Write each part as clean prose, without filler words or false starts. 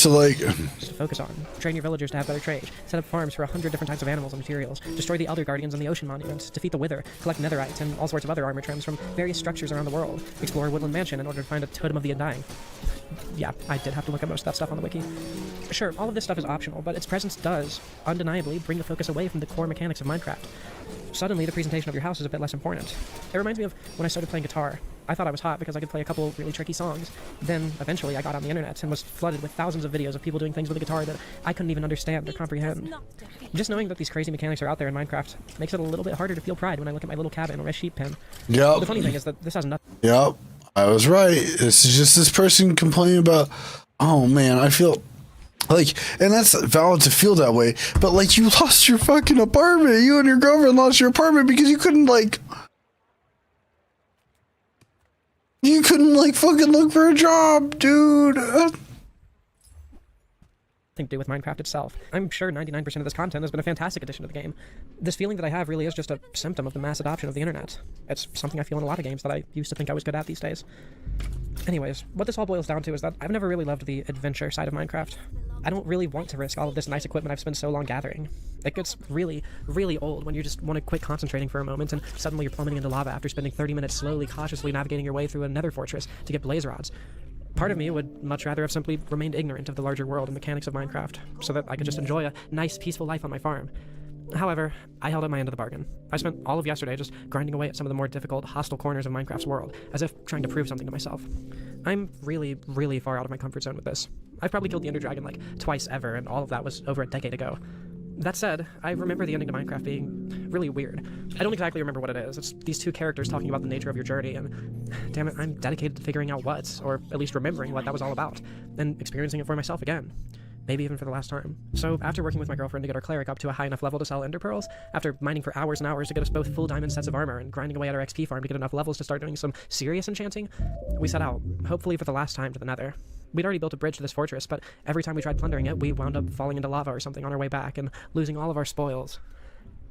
So like, to focus on. Train your villagers to have better trade. Set up farms for 100 different types of animals and materials. Destroy the Elder Guardians on the Ocean Monument. Defeat the Wither. Collect netherite and all sorts of other armor trims from various structures around the world. Explore Woodland Mansion in order to find a Totem of the Undying. Yeah, I did have to look at most of that stuff on the wiki. Sure, all of this stuff is optional, but its presence does, undeniably, bring the focus away from the core mechanics of Minecraft. Suddenly, the presentation of your house is a bit less important. It reminds me of when I started playing guitar. I thought I was hot because I could play a couple really tricky songs. Then, eventually, I got on the internet and was flooded with thousands of videos of people doing things with a guitar that I couldn't even understand or comprehend. Just knowing that these crazy mechanics are out there in Minecraft makes it a little bit harder to feel pride when I look at my little cabin or my sheep pen. Yep. The funny thing is that this has nothing. Yep. I was right. It's just this person complaining about, oh man, I feel like, and that's valid to feel that way, but like you lost your fucking apartment. You and your girlfriend lost your apartment because you couldn't like fucking look for a job, dude. To do with Minecraft itself. I'm sure 99% of this content has been a fantastic addition to the game. This feeling that I have really is just a symptom of the mass adoption of the internet. It's something I feel in a lot of games that I used to think I was good at these days. Anyways, what this all boils down to is that I've never really loved the adventure side of Minecraft. I don't really want to risk all of this nice equipment I've spent so long gathering. It gets really, really old when you just want to quit concentrating for a moment and suddenly you're plummeting into lava after spending 30 minutes slowly, cautiously navigating your way through a nether fortress to get blaze rods. Part of me would much rather have simply remained ignorant of the larger world and mechanics of Minecraft, so that I could just enjoy a nice, peaceful life on my farm. However, I held up my end of the bargain. I spent all of yesterday just grinding away at some of the more difficult, hostile corners of Minecraft's world, as if trying to prove something to myself. I'm really, really far out of my comfort zone with this. I've probably killed the Ender Dragon like twice ever, and all of that was over a decade ago. That said, I remember the ending to Minecraft being really weird. I don't exactly remember what it is. It's these two characters talking about the nature of your journey, and damn it, I'm dedicated to figuring out what, or at least remembering what that was all about, and experiencing it for myself again. Maybe even for the last time. So after working with my girlfriend to get our cleric up to a high enough level to sell ender pearls, after mining for hours and hours to get us both full diamond sets of armor, and grinding away at our XP farm to get enough levels to start doing some serious enchanting, we set out, hopefully for the last time, to the nether. We'd already built a bridge to this fortress, but every time we tried plundering it, we wound up falling into lava or something on our way back, and losing all of our spoils.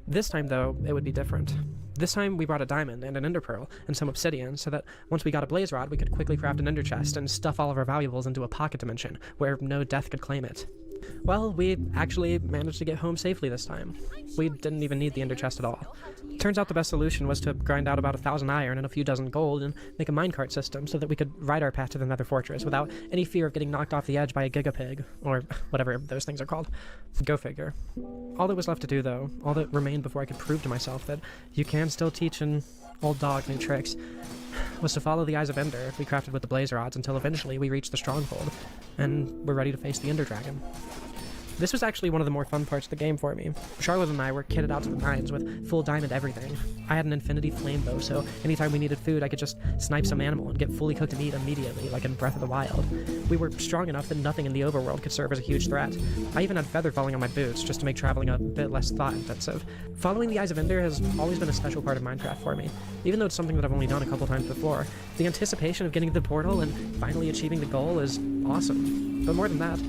This time, though, it would be different. This time, we brought a diamond and an ender pearl and some obsidian, so that once we got a blaze rod, we could quickly craft an ender chest and stuff all of our valuables into a pocket dimension, where no death could claim it. Well, we actually managed to get home safely this time. We didn't even need the ender chest at all. Turns out the best solution was to grind out about 1,000 iron and a few dozen gold and make a minecart system so that we could ride our path to the nether fortress without any fear of getting knocked off the edge by a gigapig, or whatever those things are called. Go figure. All that was left to do, though, all that remained before I could prove to myself that you can still teach an old dog new tricks, was to follow the Eyes of Ender we crafted with the blaze rods until eventually we reached the stronghold, and we're ready to face the Ender Dragon. This was actually one of the more fun parts of the game for me. Charlotte and I were kitted out to the nines with full diamond everything. I had an infinity flame bow, so anytime we needed food I could just snipe some animal and get fully cooked meat immediately, like in Breath of the Wild. We were strong enough that nothing in the overworld could serve as a huge threat. I even had feather falling on my boots just to make traveling a bit less thought-intensive. Following the Eyes of Ender has always been a special part of Minecraft for me. Even though it's something that I've only done a couple times before, the anticipation of getting to the portal and finally achieving the goal is awesome. But more than that,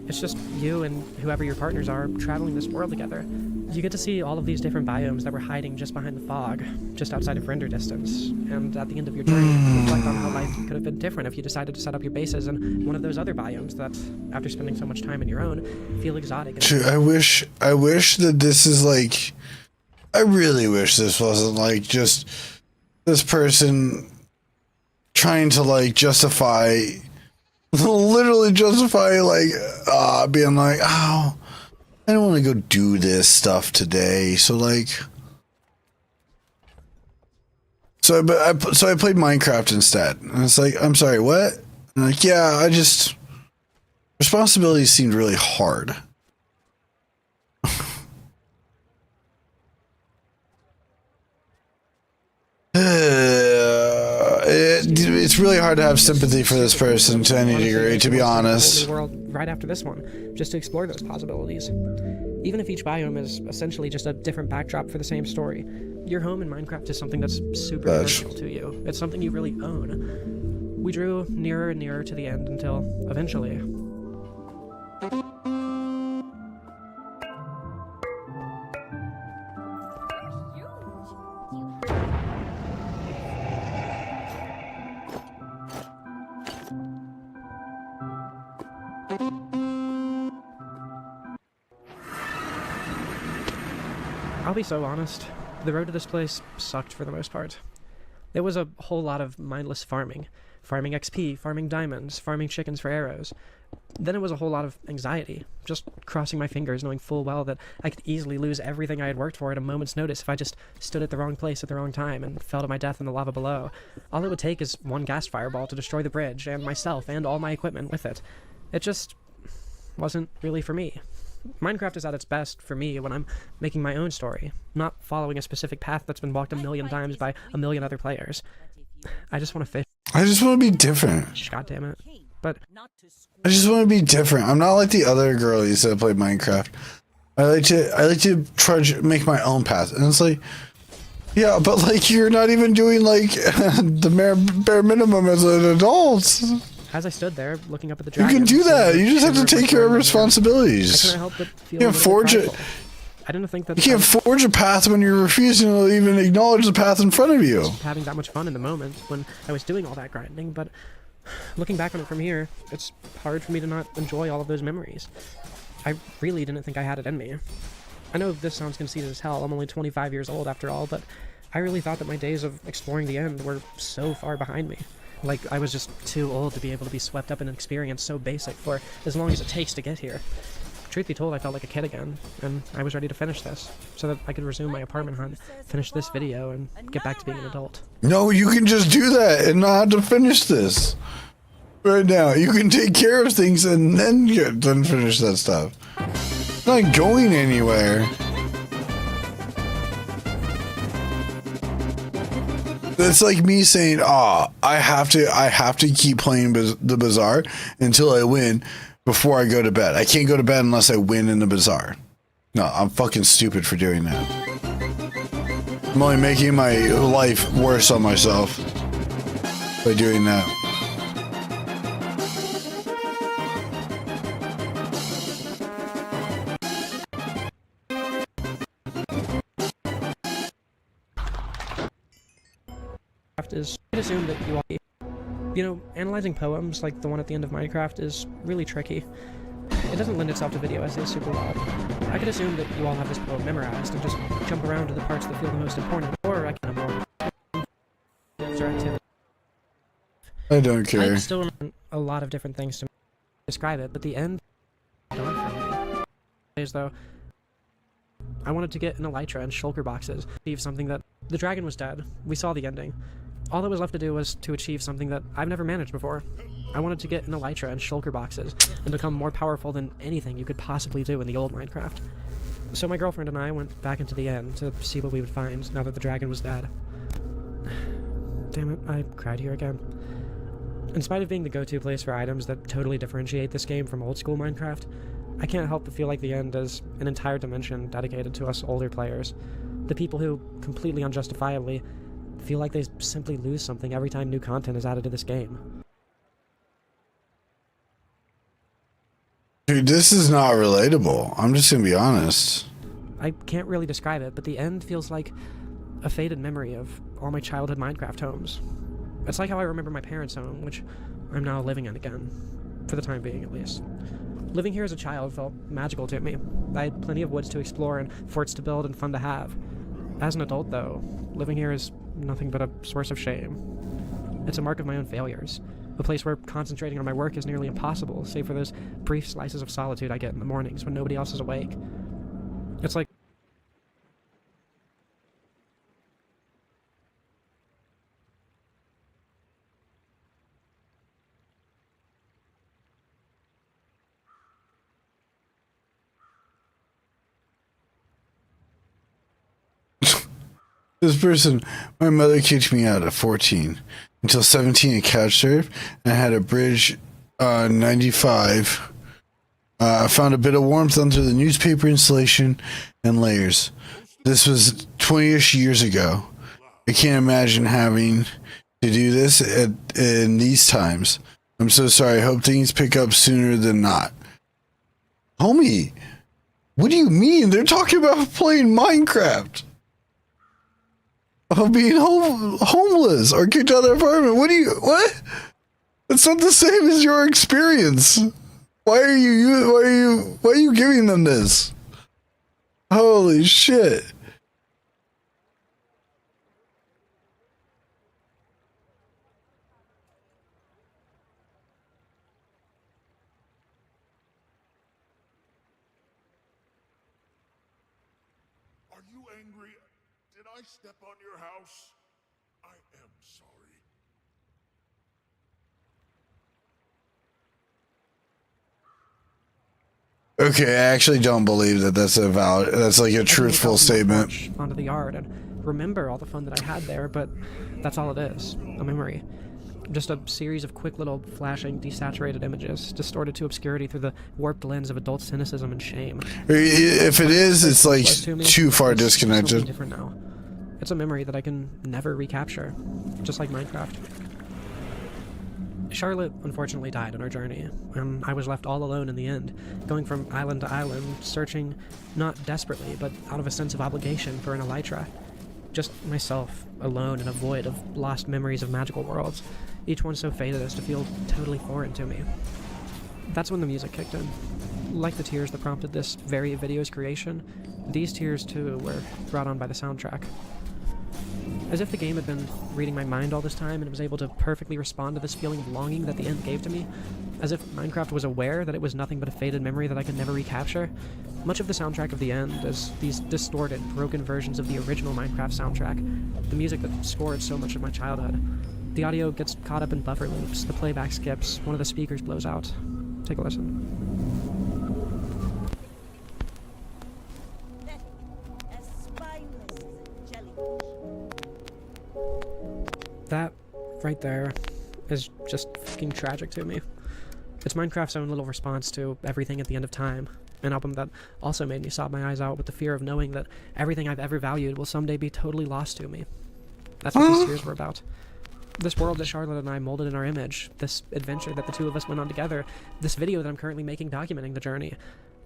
it's just you and whoever your partners are traveling this world together. You get to see all of these different biomes that were hiding just behind the fog, just outside of render distance. And at the end of your journey, reflect on how life could have been different if you decided to set up your bases in one of those other biomes that, after spending so much time in your own, feel exotic. And I wish that this is like, I really wish this wasn't like just this person trying to like justify, literally justify like being like, oh, I don't want to go do this stuff today, so like, so I played Minecraft instead, and it's like, I'm sorry, what? And like, yeah, responsibilities seemed really hard. It's really hard to have sympathy for this person to any degree, to be honest. World right after this one, just to explore those possibilities. Even if each biome is essentially just a different backdrop for the same story, your home in Minecraft is something that's super personal to you. It's something you really own. We drew nearer and nearer to the end until, eventually, I'll be so honest, the road to this place sucked for the most part. There was a whole lot of mindless farming. Farming XP, farming diamonds, farming chickens for arrows. Then it was a whole lot of anxiety, just crossing my fingers knowing full well that I could easily lose everything I had worked for at a moment's notice if I just stood at the wrong place at the wrong time and fell to my death in the lava below. All it would take is one gas fireball to destroy the bridge, and myself and all my equipment with it. It just wasn't really for me. Minecraft is at its best for me when I'm making my own story, not following a specific path that's been walked a million times by a million other players. I just want to fish. I just want to be different. God damn it. But I just want to be different. I'm not like the other girlies that play Minecraft. I like to try to make my own path. And it's like, yeah, but like you're not even doing like the bare minimum as an adult. as I stood there looking up at the You dragon, can do that. You just have to take your responsibilities. I couldn't help but feel You can't forge it. I didn't think that You can't forge a path when you're refusing to even acknowledge the path in front of you. having that much fun in the moment when I was doing all that grinding, but looking back on it from here, it's hard for me to not enjoy all of those memories. I really didn't think I had it in me. I know this sounds conceited as hell, I'm only 25 years old after all, but I really thought that my days of exploring the end were so far behind me. Like, I was just too old to be able to be swept up in an experience so basic for as long as it takes to get here. Truth be told, I felt like a kid again, and I was ready to finish this, so that I could resume my apartment hunt, finish this video, and get back to being an adult. No, you can just do that and not have to finish this. Right now, you can take care of things and then finish that stuff. It's not going anywhere. That's like me saying, I have to keep playing the Bazaar until I win before I go to bed. I can't go to bed unless I win in the Bazaar. No, I'm fucking stupid for doing that. I'm only making my life worse on myself by doing that. Is I'd assume that you all, analyzing poems like the one at the end of Minecraft is really tricky. It doesn't lend itself to video essays super well. I could assume that you all have this poem memorized and just jump around to the parts that feel the most important, or I can have more interactivity. I don't care. I still remember a lot of different things to describe it, but the end dawned for me. As though I wanted to get an elytra and shulker boxes, achieve something that the dragon was dead. We saw the ending. All that was left to do was to achieve something that I've never managed before. I wanted to get an elytra and shulker boxes and become more powerful than anything you could possibly do in the old Minecraft. So my girlfriend and I went back into the end to see what we would find now that the dragon was dead. Damn it, I cried here again. In spite of being the go-to place for items that totally differentiate this game from old-school Minecraft, I can't help but feel like the end is an entire dimension dedicated to us older players. The people who, completely unjustifiably, feel like they simply lose something every time new content is added to this game. Dude, this is not relatable. I'm just gonna be honest. I can't really describe it, but the end feels like a faded memory of all my childhood Minecraft homes. It's like how I remember my parents' home, which I'm now living in again. For the time being, at least. Living here as a child felt magical to me. I had plenty of woods to explore and forts to build and fun to have. As an adult, though, living here is nothing but a source of shame. It's a mark of my own failures. A place where concentrating on my work is nearly impossible, save for those brief slices of solitude I get in the mornings when nobody else is awake. It's like This person, my mother kicked me out at 14. Until 17 I couch surfed and I had a bridge 95. I found a bit of warmth under the newspaper insulation and layers. This was 20-ish years ago. I can't imagine having to do this in these times. I'm so sorry. I hope things pick up sooner than not. Homie, what do you mean? They're talking about playing Minecraft. Of being homeless or kicked out of their apartment. What? It's not the same as your experience. Why are you giving them this? Holy shit. Are you angry? Did I step on your house? I am sorry. Okay, I actually don't believe that that's a valid, that's like a truthful statement. Onto the yard and remember all the fun that I had there, but that's all it is, a memory. Just a series of quick little flashing, desaturated images, distorted to obscurity through the warped lens of adult cynicism and shame. If it is, it's like too far It's disconnected. something different now. It's a memory that I can never recapture, just like Minecraft. Charlotte unfortunately died on our journey, and I was left all alone in the end, going from island to island, searching not desperately, but out of a sense of obligation for an elytra. Just myself, alone in a void of lost memories of magical worlds, each one so faded as to feel totally foreign to me. That's when the music kicked in. Like the tears that prompted this very video's creation, these tears too were brought on by the soundtrack. As if the game had been reading my mind all this time and was able to perfectly respond to this feeling of longing that the end gave to me, as if Minecraft was aware that it was nothing but a faded memory that I could never recapture, much of the soundtrack of the end is these distorted, broken versions of the original Minecraft soundtrack, the music that scored so much of my childhood. The audio gets caught up in buffer loops, the playback skips, one of the speakers blows out. Take a listen. That, right there, is just fucking tragic to me. It's Minecraft's own little response to Everything at the End of Time, an album that also made me sob my eyes out with the fear of knowing that everything I've ever valued will someday be totally lost to me. That's what these tears were about. This world that Charlotte and I molded in our image, this adventure that the two of us went on together, this video that I'm currently making documenting the journey.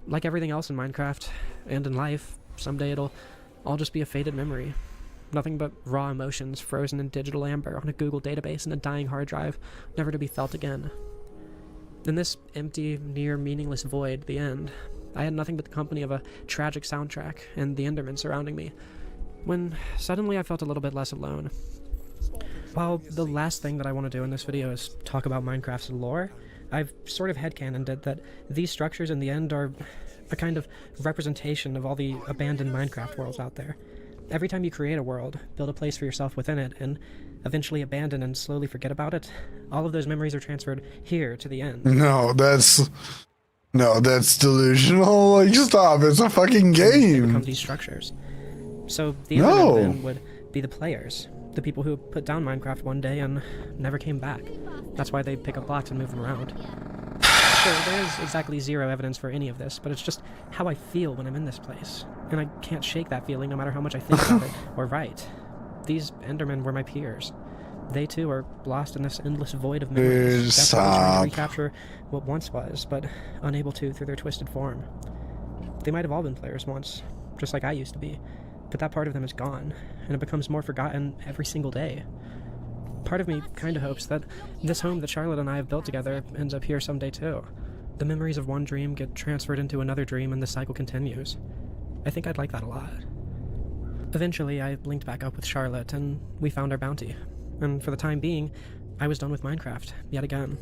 Like everything else in Minecraft, and in life, someday it'll all just be a faded memory. Nothing but raw emotions frozen in digital amber on a Google database in a dying hard drive, never to be felt again. In this empty, near meaningless void, the end, I had nothing but the company of a tragic soundtrack and the Endermen surrounding me, when suddenly I felt a little bit less alone. While the last thing that I want to do in this video is talk about Minecraft's lore, I've sort of headcanoned it that these structures in the end are a kind of representation of all the abandoned Minecraft worlds out there. Every time you create a world, build a place for yourself within it, and eventually abandon and slowly forget about it, all of those memories are transferred here to the end. No, that's delusional. Like, stop. It's a fucking game. They become these structures. So the Endermen then would be the players, the people who put down Minecraft one day and never came back. That's why they pick up blocks and move them around. Sure, there is exactly zero evidence for any of this, but it's just how I feel when I'm in this place. And I can't shake that feeling no matter how much I think about it or write. These Endermen were my peers. They too are lost in this endless void of memories, desperately trying to recapture what once was, but unable to through their twisted form. They might have all been players once, just like I used to be, but that part of them is gone, and it becomes more forgotten every single day. Part of me kind of hopes that this home that Charlotte and I have built together ends up here someday too. The memories of one dream get transferred into another dream and the cycle continues. I think I'd like that a lot. Eventually, I linked back up with Charlotte and we found our bounty. And for the time being, I was done with Minecraft, yet again.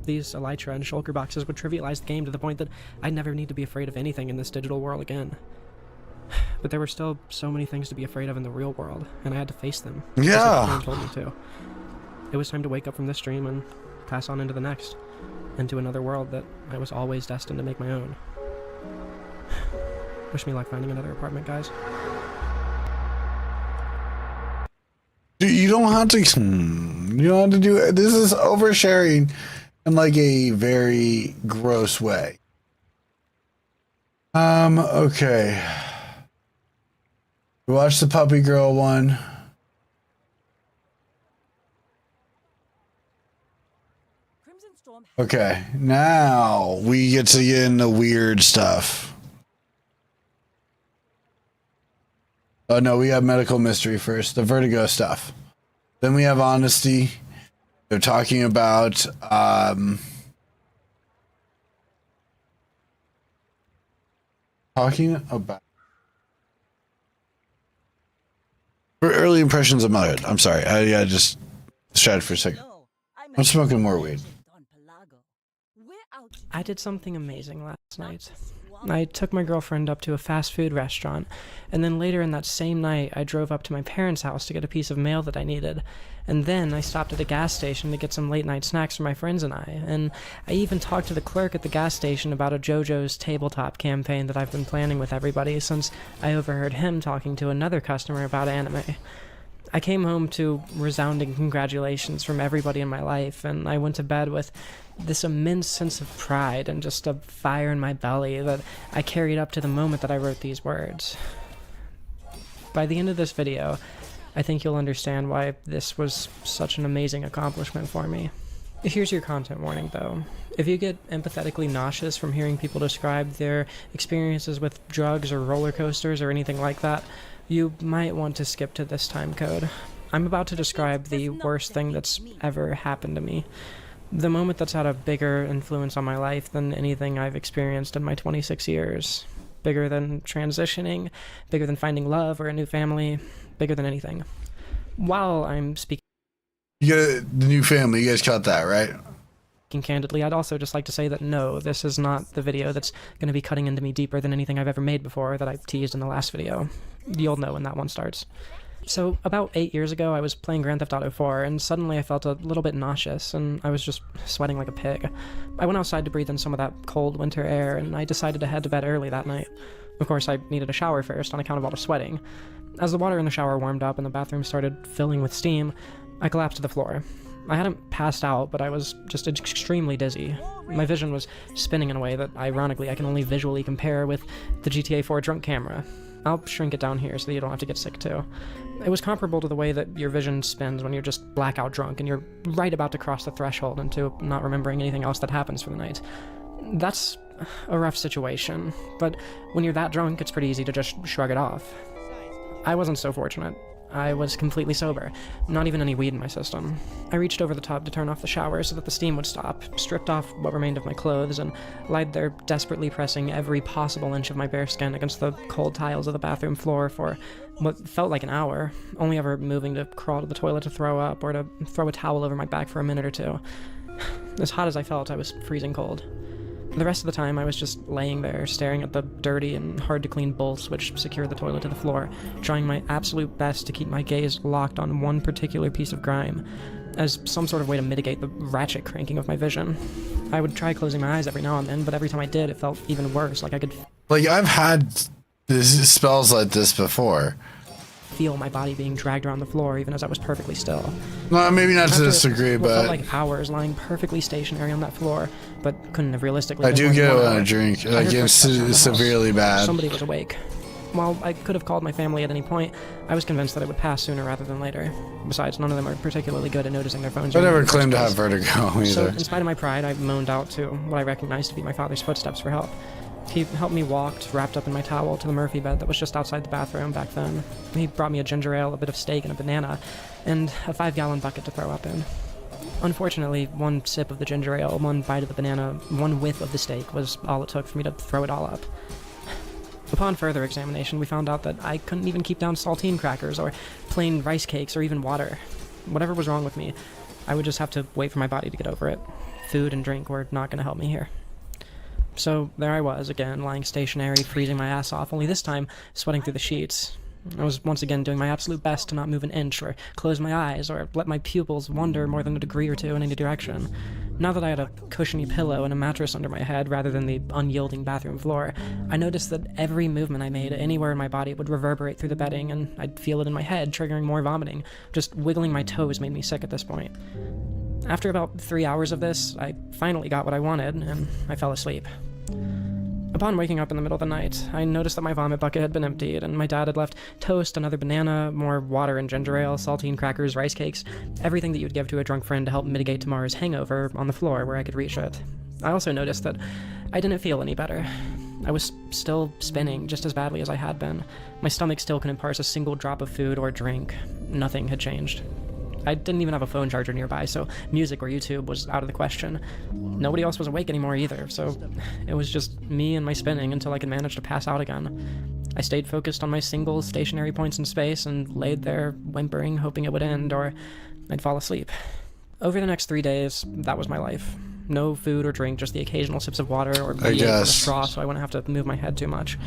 These elytra and shulker boxes would trivialize the game to the point that I'd never need to be afraid of anything in this digital world again. But there were still so many things to be afraid of in the real world, and I had to face them. Yeah. Just like the game told me to. It was time to wake up from this dream and pass on into the next, into another world that I was always destined to make my own. Wish me luck finding another apartment, guys. Dude, you don't have to. You don't have to do it. This is oversharing in like a very gross way. Okay. We watched the puppy girl one. Okay, now we get to get into weird stuff. Oh no, we have medical mystery first, the vertigo stuff. Then we have honesty. They're talking about early impressions of motherhood. I'm sorry, I just distracted for a second. I'm smoking more weed. I did something amazing last night. I took my girlfriend up to a fast food restaurant, and then later in that same night, I drove up to my parents' house to get a piece of mail that I needed. And then I stopped at a gas station to get some late-night snacks for my friends and I. And I even talked to the clerk at the gas station about a JoJo's tabletop campaign that I've been planning with everybody since I overheard him talking to another customer about anime. I came home to resounding congratulations from everybody in my life, and I went to bed with this immense sense of pride and just a fire in my belly that I carried up to the moment that I wrote these words. By the end of this video, I think you'll understand why this was such an amazing accomplishment for me. Here's your content warning though. If you get empathetically nauseous from hearing people describe their experiences with drugs or roller coasters or anything like that, you might want to skip to this time code. I'm about to describe the worst thing that's ever happened to me. The moment that's had a bigger influence on my life than anything I've experienced in my 26 years. Bigger than transitioning, bigger than finding love or a new family, bigger than anything. While I'm speaking You got the new family. You guys caught that, right? candidly, I'd also just like to say that no, this is not the video that's going to be cutting into me deeper than anything I've ever made before that I teased in the last video. You'll know when that one starts. So, about 8 years ago, I was playing Grand Theft Auto 4, and suddenly I felt a little bit nauseous, and I was just sweating like a pig. I went outside to breathe in some of that cold winter air, and I decided to head to bed early that night. Of course, I needed a shower first on account of all the sweating. As the water in the shower warmed up and the bathroom started filling with steam, I collapsed to the floor. I hadn't passed out, but I was just extremely dizzy. My vision was spinning in a way that, ironically, I can only visually compare with the GTA 4 drunk camera. I'll shrink it down here so that you don't have to get sick too. It was comparable to the way that your vision spins when you're just blackout drunk and you're right about to cross the threshold into not remembering anything else that happens for the night. That's a rough situation, but when you're that drunk, it's pretty easy to just shrug it off. I wasn't so fortunate. I was completely sober, not even any weed in my system. I reached over the tub to turn off the shower so that the steam would stop, stripped off what remained of my clothes, and lied there desperately pressing every possible inch of my bare skin against the cold tiles of the bathroom floor for what felt like an hour, only ever moving to crawl to the toilet to throw up or to throw a towel over my back for a minute or two. As hot as I felt, I was freezing cold. The rest of the time, I was just laying there, staring at the dirty and hard-to-clean bolts which secured the toilet to the floor, trying my absolute best to keep my gaze locked on one particular piece of grime, as some sort of way to mitigate the ratchet cranking of my vision. I would try closing my eyes every now and then, but every time I did, it felt even worse, like I could Like, I've had spells like this before. feel my body being dragged around the floor even as I was perfectly still. Well, maybe not to After this degree, what felt but like hours lying perfectly stationary on that floor, but couldn't have realistically I been do more than get it 1 when I hour. drink. I Like, heard it's footsteps around the house. severely bad. Somebody was awake. While I could have called my family at any point, I was convinced that it would pass sooner rather than later. Besides, none of them are particularly good at noticing their phones. I ringing in never the first claimed to place. have vertigo either. So, in spite of my pride, I moaned out to what I recognized to be my father's footsteps for help. He helped me walk, wrapped up in my towel, to the Murphy bed that was just outside the bathroom back then. He brought me a ginger ale, a bit of steak, and a banana, and a 5-gallon bucket to throw up in. Unfortunately, one sip of the ginger ale, one bite of the banana, one whiff of the steak was all it took for me to throw it all up. Upon further examination, we found out that I couldn't even keep down saltine crackers or plain rice cakes or even water. Whatever was wrong with me, I would just have to wait for my body to get over it. Food and drink were not going to help me here. So there I was again, lying stationary, freezing my ass off, only this time sweating through the sheets. I was once again doing my absolute best to not move an inch or close my eyes or let my pupils wander more than a degree or two in any direction. Now that I had a cushiony pillow and a mattress under my head rather than the unyielding bathroom floor, I noticed that every movement I made anywhere in my body would reverberate through the bedding, and I'd feel it in my head, triggering more vomiting. Just wiggling my toes made me sick at this point. After about 3 hours of this, I finally got what I wanted, and I fell asleep. Upon waking up in the middle of the night, I noticed that my vomit bucket had been emptied, and my dad had left toast, another banana, more water and ginger ale, saltine crackers, rice cakes, everything that you'd give to a drunk friend to help mitigate tomorrow's hangover on the floor where I could reach it. I also noticed that I didn't feel any better. I was still spinning just as badly as I had been. My stomach still couldn't parse a single drop of food or drink. Nothing had changed. I didn't even have a phone charger nearby, so music or YouTube was out of the question. Nobody else was awake anymore either, so it was just me and my spinning until I could manage to pass out again. I stayed focused on my single stationary points in space and laid there whimpering, hoping it would end, or I'd fall asleep. Over the next 3 days, that was my life. No food or drink, just the occasional sips of water or I eating from a guess. straw so I wouldn't have to move my head too much.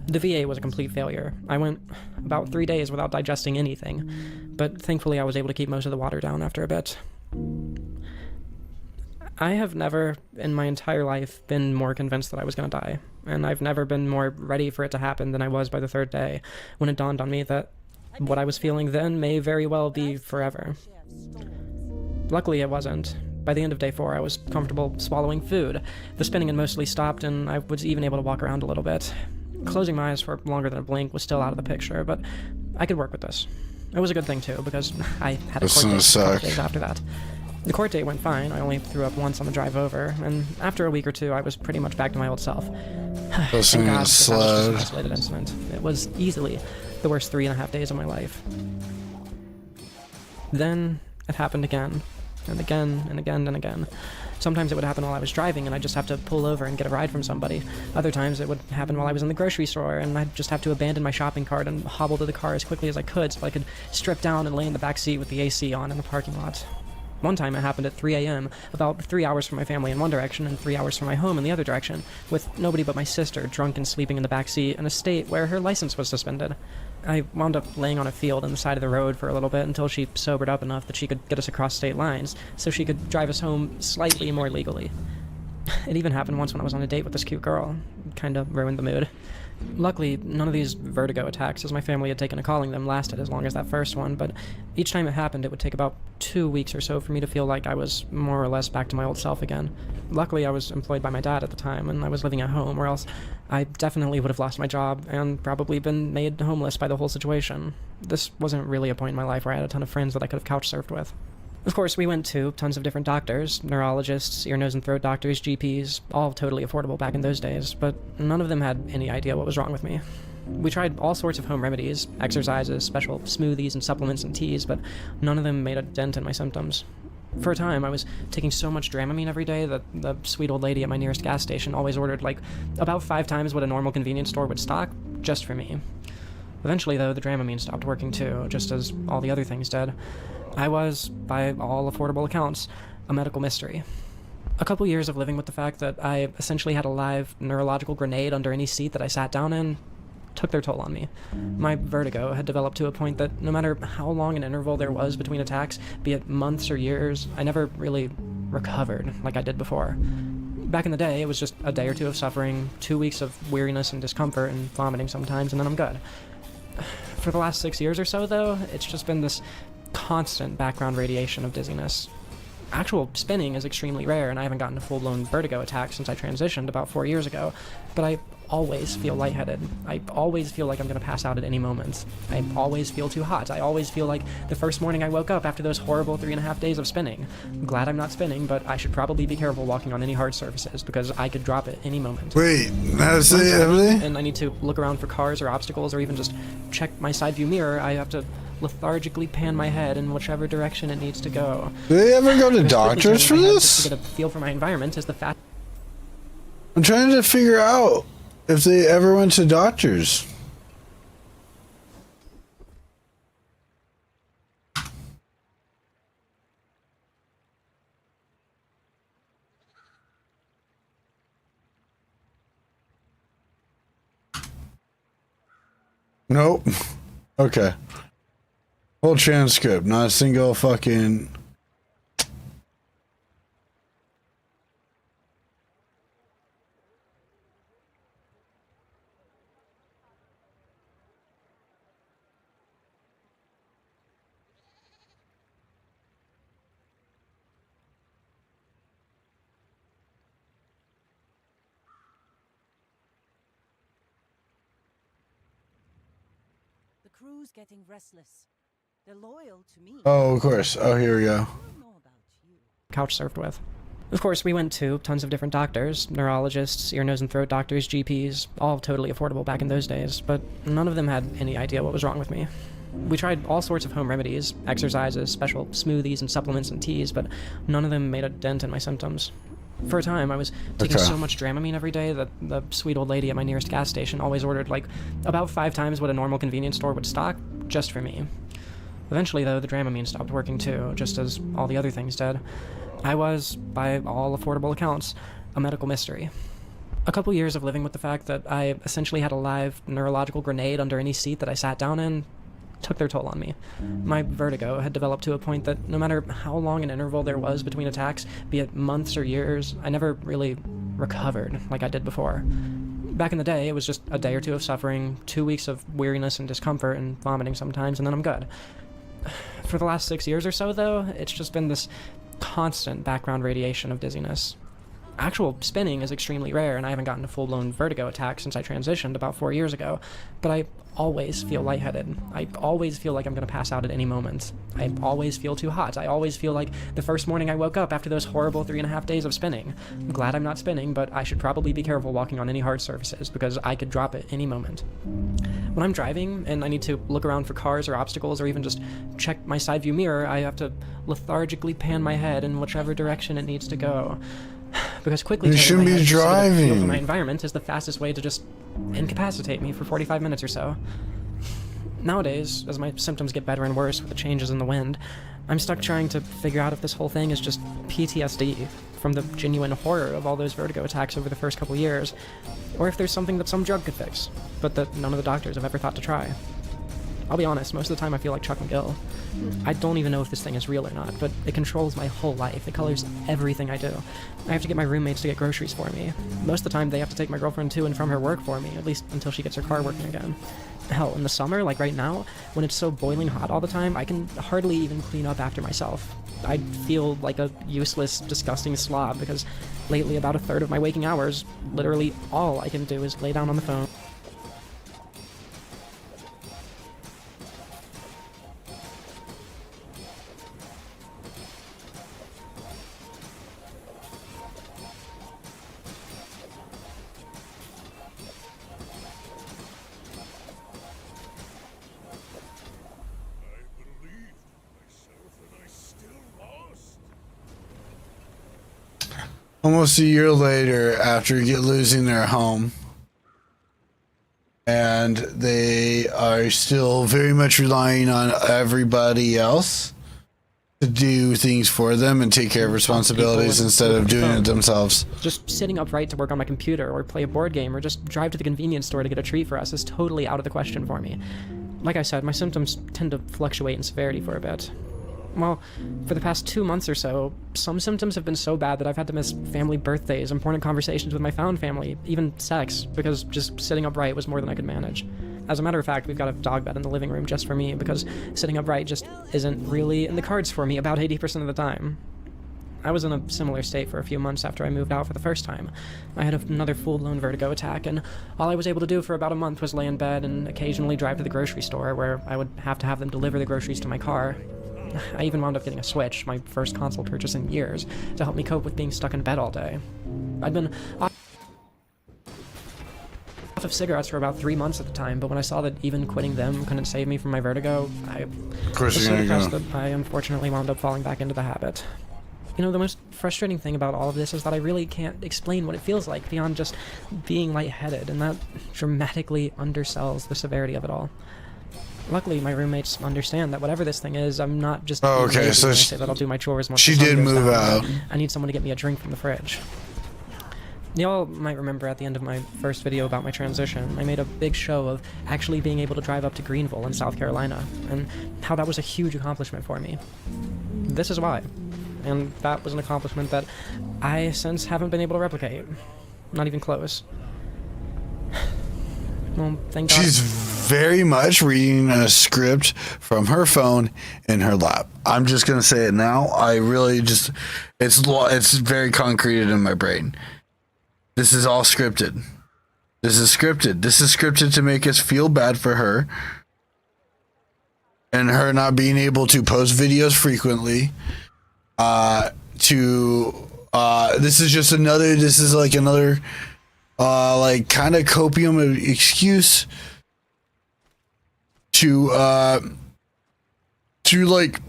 The VA was a complete failure. I went about 3 days without digesting anything, but thankfully I was able to keep most of the water down after a bit. I have never, in my entire life, been more convinced that I was going to die, and I've never been more ready for it to happen than I was by the 3rd day, when it dawned on me that what I was feeling then may very well be forever. Luckily, it wasn't. By the end of day 4, I was comfortable swallowing food. The spinning had mostly stopped, and I was even able to walk around a little bit. Closing my eyes for longer than a blink was still out of the picture, but I could work with this. It was a good thing, too, because I had a court date a couple days after that. The court date went fine. I only threw up once on the drive over, and after a week or 2, I was pretty much back to my old self. Thank God, because that was just an isolated incident. It was easily the worst 3.5 days of my life. Then it happened again, and again, and again, and again. Sometimes it would happen while I was driving, and I'd just have to pull over and get a ride from somebody. Other times it would happen while I was in the grocery store, and I'd just have to abandon my shopping cart and hobble to the car as quickly as I could so I could strip down and lay in the back seat with the AC on in the parking lot. One time it happened at 3 a.m., about 3 hours from my family in one direction and 3 hours from my home in the other direction, with nobody but my sister drunk and sleeping in the back seat in a state where her license was suspended. I wound up laying on a field on the side of the road for a little bit until she sobered up enough that she could get us across state lines, so she could drive us home slightly more legally. It even happened once when I was on a date with this cute girl. Kinda ruined the mood. Luckily, none of these vertigo attacks, as my family had taken to calling them, lasted as long as that first one, but each time it happened, it would take about 2 weeks or so for me to feel like I was more or less back to my old self again. Luckily, I was employed by my dad at the time, and I was living at home, or else I definitely would have lost my job and probably been made homeless by the whole situation. This wasn't really a point in my life where I had a ton of friends that I could have couch surfed with. Of course, we went to tons of different doctors, neurologists, ear, nose, and throat doctors, GPs, all totally affordable back in those days, but none of them had any idea what was wrong with me. We tried all sorts of home remedies, exercises, special smoothies and supplements and teas, but none of them made a dent in my symptoms. For a time, I was taking so much Dramamine every day that the sweet old lady at my nearest gas station always ordered, about 5 times what a normal convenience store would stock, just for me. Eventually, though, the Dramamine stopped working too, just as all the other things did. I was, by all affordable accounts, a medical mystery. A couple years of living with the fact that I essentially had a live neurological grenade under any seat that I sat down in took their toll on me. My vertigo had developed to a point that no matter how long an interval there was between attacks, be it months or years, I never really recovered like I did before. Back in the day, it was just a day or 2 of suffering, 2 weeks of weariness and discomfort and vomiting sometimes, and then I'm good. For the last 6 years or so, though, it's just been this constant background radiation of dizziness. Actual spinning is extremely rare, and I haven't gotten a full-blown vertigo attack since I transitioned about 4 years ago, but I always feel lightheaded. I always feel like I'm going to pass out at any moment. I always feel too hot. I always feel like the first morning I woke up after those horrible 3.5 days of spinning. I'm glad I'm not spinning, but I should probably be careful walking on any hard surfaces, because I could drop at any moment. Wait, that's it, everything? And I need to look around for cars or obstacles, or even just check my side view mirror. I have to lethargically pan my head in whichever direction it needs to go. Do they ever go to doctors for this? Just to get a feel for my environment as the fat. I'm trying to figure out if they ever went to doctors. Nope. Okay. Whole transcript, not a single fucking... The crew's getting restless. They're loyal to me. Oh, of course. Oh, here we go. I don't know about you. Couch surfed with. Of course, we went to tons of different doctors, neurologists, ear, nose, and throat doctors, GPs, all totally affordable back in those days, but none of them had any idea what was wrong with me. We tried all sorts of home remedies, exercises, special smoothies and supplements and teas, but none of them made a dent in my symptoms. For a time, I was taking so much Dramamine every day that the sweet old lady at my nearest gas station always ordered, about 5 times what a normal convenience store would stock, just for me. Eventually, though, the Dramamine stopped working too, just as all the other things did. I was, by all affordable accounts, a medical mystery. A couple years of living with the fact that I essentially had a live neurological grenade under any seat that I sat down in took their toll on me. My vertigo had developed to a point that no matter how long an interval there was between attacks, be it months or years, I never really recovered like I did before. Back in the day, it was just a day or two of suffering, 2 weeks of weariness and discomfort and vomiting sometimes, and then I'm good. For the last 6 years or so, though, it's just been this constant background radiation of dizziness. Actual spinning is extremely rare, and I haven't gotten a full-blown vertigo attack since I transitioned about 4 years ago, but I always feel lightheaded. I always feel like I'm going to pass out at any moment. I always feel too hot. I always feel like the first morning I woke up after those horrible 3.5 days of spinning. I'm glad I'm not spinning, but I should probably be careful walking on any hard surfaces, because I could drop at any moment. When I'm driving, and I need to look around for cars or obstacles, or even just check my side view mirror, I have to lethargically pan my head in whichever direction it needs to go. Because quickly you shouldn't be driving. From my environment is the fastest way to just incapacitate me for 45 minutes or so. Nowadays, as my symptoms get better and worse with the changes in the wind, I'm stuck trying to figure out if this whole thing is just PTSD from the genuine horror of all those vertigo attacks over the first couple years, or if there's something that some drug could fix, but that none of the doctors have ever thought to try. I'll be honest, most of the time I feel like Chuck McGill. I don't even know if this thing is real or not, but it controls my whole life. It colors everything I do. I have to get my roommates to get groceries for me. Most of the time they have to take my girlfriend to and from her work for me, at least until she gets her car working again. Hell, in the summer, like right now, when it's so boiling hot all the time, I can hardly even clean up after myself. I feel like a useless, disgusting slob, because lately about a third of my waking hours, literally all I can do is lay down on the phone. Almost a year later, after losing their home, and they are still very much relying on everybody else to do things for them and take care of responsibilities instead of doing it themselves. Just sitting upright to work on my computer or play a board game or just drive to the convenience store to get a treat for us is totally out of the question for me. Like I said, my symptoms tend to fluctuate in severity for a bit. Well, for the past 2 months or so, some symptoms have been so bad that I've had to miss family birthdays, important conversations with my found family, even sex, because just sitting upright was more than I could manage. As a matter of fact, we've got a dog bed in the living room just for me, because sitting upright just isn't really in the cards for me about 80% of the time. I was in a similar state for a few months after I moved out for the first time. I had another full-blown vertigo attack, and all I was able to do for about a month was lay in bed and occasionally drive to the grocery store, where I would have to have them deliver the groceries to my car. I even wound up getting a Switch, my first console purchase in years, to help me cope with being stuck in bed all day. I'd been off of cigarettes for about 3 months at the time, but when I saw that even quitting them couldn't save me from my vertigo, I was so depressed that I unfortunately wound up falling back into the habit. You know, the most frustrating thing about all of this is that I really can't explain what it feels like beyond just being lightheaded, and that dramatically undersells the severity of it all. Luckily, my roommates understand that whatever this thing is, I'm not just okay, so say that I'll do my chores once she the sun did goes move down. out. I need someone to get me a drink from the fridge. Y'all might remember at the end of my first video about my transition, I made a big show of actually being able to drive up to Greenville in South Carolina, and how that was a huge accomplishment for me. This is why. And that was an accomplishment that I since haven't been able to replicate. Not even close. Well, thank God. She's very much reading a script from her phone in her lap. I'm just gonna say it now. I really just, it's very concreted in my brain. This is all scripted. This is scripted. This is scripted to make us feel bad for her, and her not being able to post videos frequently. This is just another. This is like another. Like kind of copium excuse to like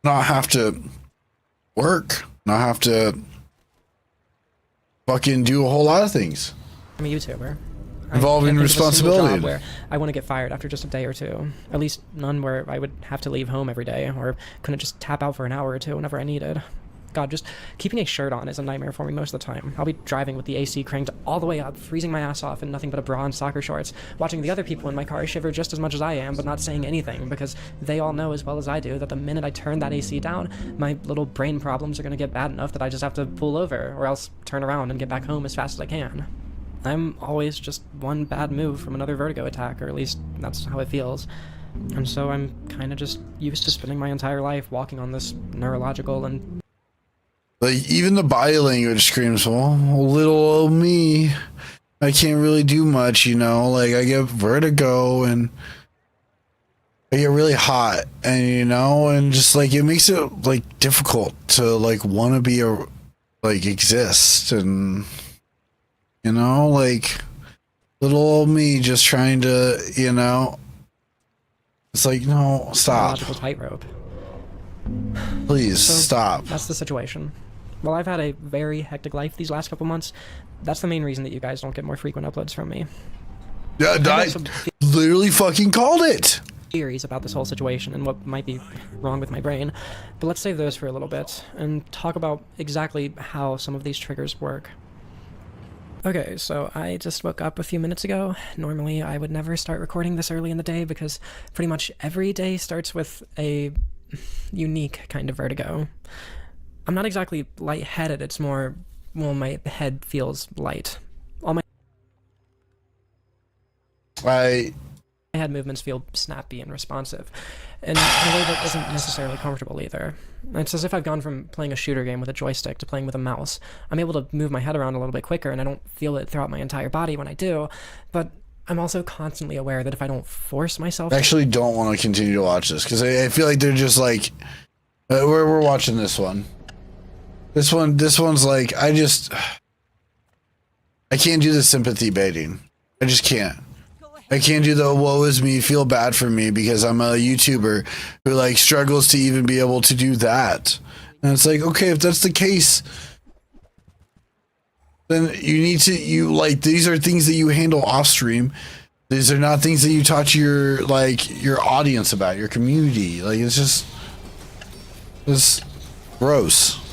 not have to work, not have to fucking do a whole lot of things. I'm a YouTuber. Involving responsibility. Where I want to get fired after just a day or two. At least none where I would have to leave home every day, or couldn't just tap out for an hour or two whenever I needed. God, just keeping a shirt on is a nightmare for me most of the time. I'll be driving with the AC cranked all the way up, freezing my ass off in nothing but a bra and soccer shorts, watching the other people in my car shiver just as much as I am, but not saying anything, because they all know as well as I do that the minute I turn that AC down, my little brain problems are going to get bad enough that I just have to pull over, or else turn around and get back home as fast as I can. I'm always just one bad move from another vertigo attack, or at least that's how it feels. And so I'm kind of just used to spending my entire life walking on this neurological and... Like, even the body language screams, well, little old me. I can't really do much, you know? Like, I get vertigo and I get really hot, and, you know, and just, like, it makes it, like, difficult to, like, want to be exist, and, you know, like, little old me just trying to, you know, it's like, no, stop. Neurological tightrope. Please, So, stop. That's the situation. Well, I've had a very hectic life these last couple months. That's the main reason that you guys don't get more frequent uploads from me. Yeah, I literally fucking called it. Theories about this whole situation and what might be wrong with my brain, but let's save those for a little bit and talk about exactly how some of these triggers work. Okay, so I just woke up a few minutes ago. Normally I would never start recording this early in the day because pretty much every day starts with a unique kind of vertigo. I'm not exactly lightheaded, it's more, well, my head feels light. All my head movements feel snappy and responsive, and in a way that isn't necessarily comfortable either. It's as if I've gone from playing a shooter game with a joystick to playing with a mouse. I'm able to move my head around a little bit quicker, and I don't feel it throughout my entire body when I do, but I'm also constantly aware that if I don't force myself... I actually don't want to continue to watch this, because I feel like they're just like... we're watching this one. This one's like, I can't do the sympathy baiting. I just can't. I can't do the woe is me, feel bad for me because I'm a YouTuber who like struggles to even be able to do that. And it's like, okay, if that's the case, then you need to, these are things that you handle off stream. These are not things that you talk to your audience about, your community. Like, it's gross.